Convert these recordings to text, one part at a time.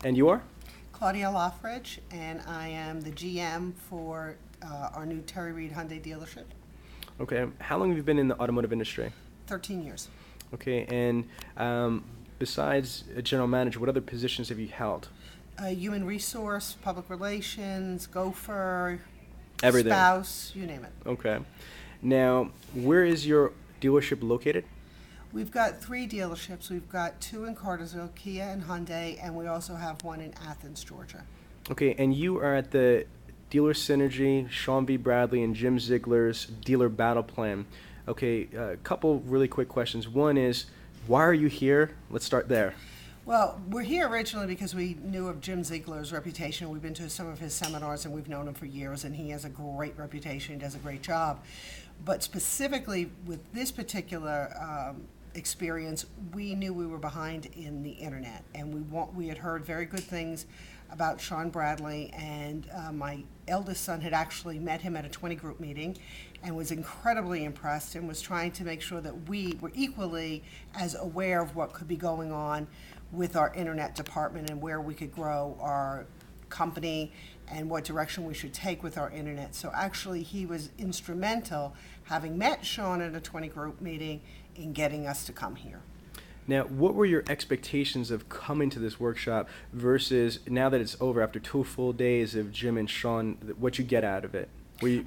And you are? Claudia Loffridge, and I am the GM for our new Terry Reid Hyundai dealership. Okay. How long have you been in the automotive industry? 13 years. Okay. And besides a general manager, what other positions have you held? Human resource, public relations, gopher, Everything. spouse, you name it. Okay. Now, where is your dealership located? We've got 3 dealerships. We've got 2 in Cartersville, Kia and Hyundai, and we also have one in Athens, Georgia. Okay. And you are at the Dealer Synergy, Sean V. Bradley, and Jim Ziegler's Dealer Battle Plan. Okay. A couple really quick questions. One is, why are you here? Let's start there. Well, we're here originally because we knew of Jim Ziegler's reputation. We've been to some of his seminars, and we've known him for years, and he has a great reputation. He does a great job. But specifically with this particular experience, we knew we were behind in the internet, and we had heard very good things about Sean Bradley, and my eldest son had actually met him at a 20 group meeting and was incredibly impressed and was trying to make sure that we were equally as aware of what could be going on with our internet department and where we could grow our company and what direction we should take with our internet. So actually he was instrumental, having met Sean at a 20 group meeting, in getting us to come here. Now, what were your expectations of coming to this workshop versus now that it's over after 2 full days of Jim and Sean, what you get out of it?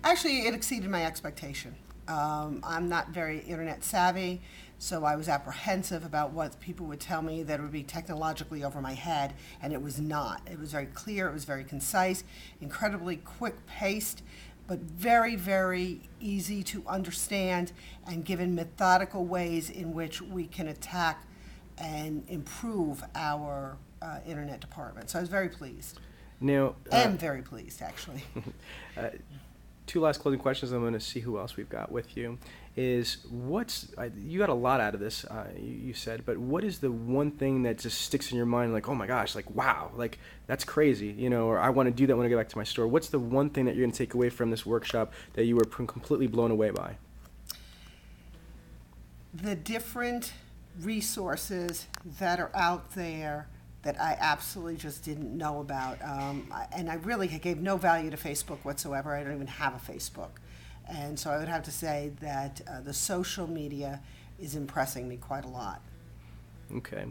Actually, it exceeded my expectation. I'm not very internet savvy, so I was apprehensive about what people would tell me that would be technologically over my head, and it was not. It was very clear, it was very concise, incredibly quick-paced, but very, very easy to understand and given methodical ways in which we can attack and improve our internet department. So I was very pleased. Now, I'm very pleased, actually. 2 last closing questions. I'm going to see who else we've got with you. You got a lot out of this, you said, but what is the one thing that just sticks in your mind, like, oh my gosh, like, wow, like, that's crazy, or I want to do that when I get back to my store? What's the one thing that you're going to take away from this workshop that you were completely blown away by? The different resources that are out there that I absolutely just didn't know about. And I really gave no value to Facebook whatsoever. I don't even have a Facebook. And so I would have to say that the social media is impressing me quite a lot. Okay.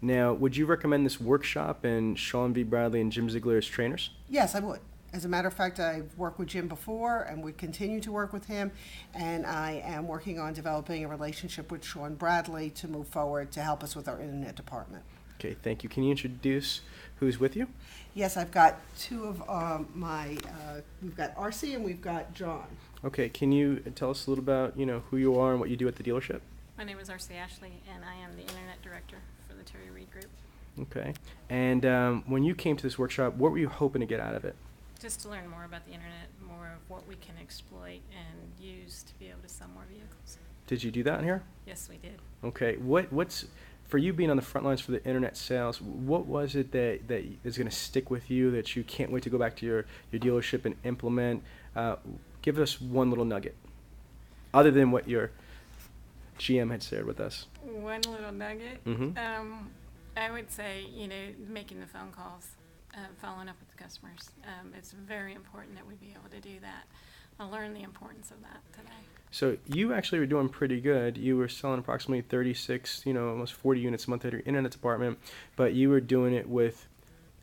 Now, would you recommend this workshop and Sean V. Bradley and Jim Ziegler as trainers? Yes, I would. As a matter of fact, I've worked with Jim before and would continue to work with him. And I am working on developing a relationship with Sean Bradley to move forward to help us with our internet department. Okay, thank you. Can you introduce who's with you? Yes, I've got 2 of we've got RC and we've got John. Okay, can you tell us a little about, who you are and what you do at the dealership? My name is RC Ashley, and I am the Internet Director for the Terry Reid Group. Okay. And when you came to this workshop, what were you hoping to get out of it? Just to learn more about the Internet, more of what we can exploit and use to be able to sell more vehicles. Did you do that in here? Yes, we did. Okay. What's for you being on the front lines for the internet sales, what was it that is going to stick with you that you can't wait to go back to your dealership and implement? Give us one little nugget, other than what your GM had shared with us. One little nugget? Mm-hmm. I would say, making the phone calls, following up with the customers. It's very important that we be able to do that. I learned the importance of that today. So you actually were doing pretty good. You were selling approximately 36, almost 40 units a month at your internet department, but you were doing it with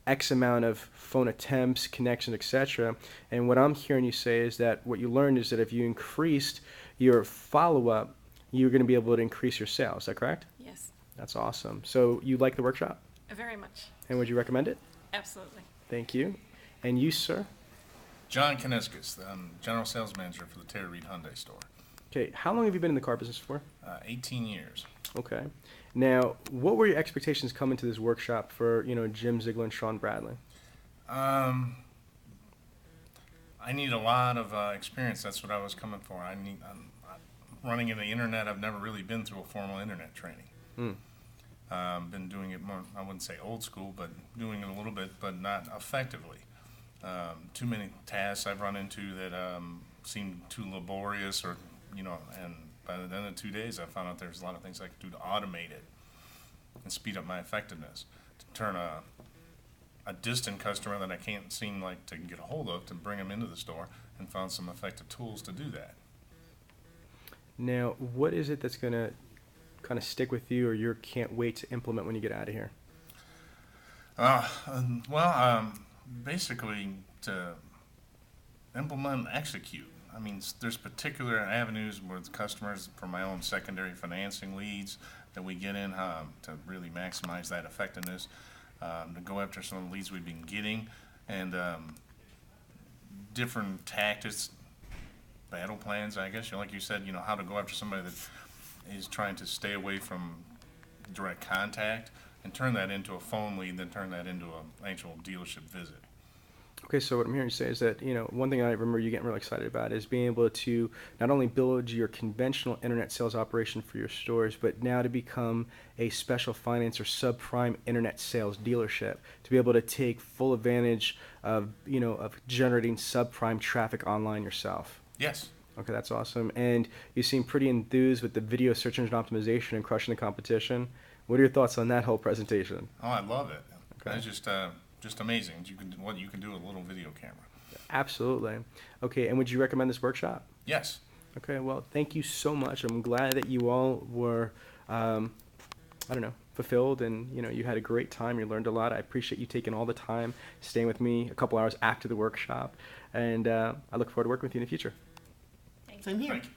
X amount of phone attempts, connections, etc. And what I'm hearing you say is that what you learned is that if you increased your follow-up, you're going to be able to increase your sales. Is that correct? Yes. That's awesome. So you like the workshop? Very much. And would you recommend it? Absolutely. Thank you. And you, sir? John Kaniskis, I'm General Sales Manager for the Terry Reid Hyundai store. Okay. How long have you been in the car business for? 18 years. Okay. Now, what were your expectations coming to this workshop for, Jim Ziegler and Sean Bradley? I need a lot of experience. That's what I was coming for. I'm running in the internet. I've never really been through a formal internet training. Been doing it more, I wouldn't say old school, but doing it a little bit, but not effectively. Too many tasks I've run into that seem too laborious and by the end of 2 days, I found out there's a lot of things I could do to automate it and speed up my effectiveness. To turn a a distant customer that I can't seem like to get a hold of to bring them into the store, and found some effective tools to do that. Now, what is it that's going to kind of stick with you or you can't wait to implement when you get out of here? Basically to implement and execute. I mean, there's particular avenues with customers for my own secondary financing leads that we get in to really maximize that effectiveness, to go after some of the leads we've been getting, and different tactics, battle plans, I guess, like you said, how to go after somebody that is trying to stay away from direct contact and turn that into a phone lead, then turn that into an actual dealership visit. Okay, so what I'm hearing you say is that, one thing I remember you getting really excited about is being able to not only build your conventional internet sales operation for your stores, but now to become a special finance or subprime internet sales dealership, to be able to take full advantage of, of generating subprime traffic online yourself. Yes. Okay, that's awesome. And you seem pretty enthused with the video search engine optimization and crushing the competition. What are your thoughts on that whole presentation? Oh, I love it. Okay. It's just amazing what you can do with a little video camera. Absolutely. Okay, and would you recommend this workshop? Yes. Okay, well, thank you so much. I'm glad that you all were, fulfilled, and you had a great time. You learned a lot. I appreciate you taking all the time, staying with me a couple hours after the workshop, and I look forward to working with you in the future. Same here. Thank you.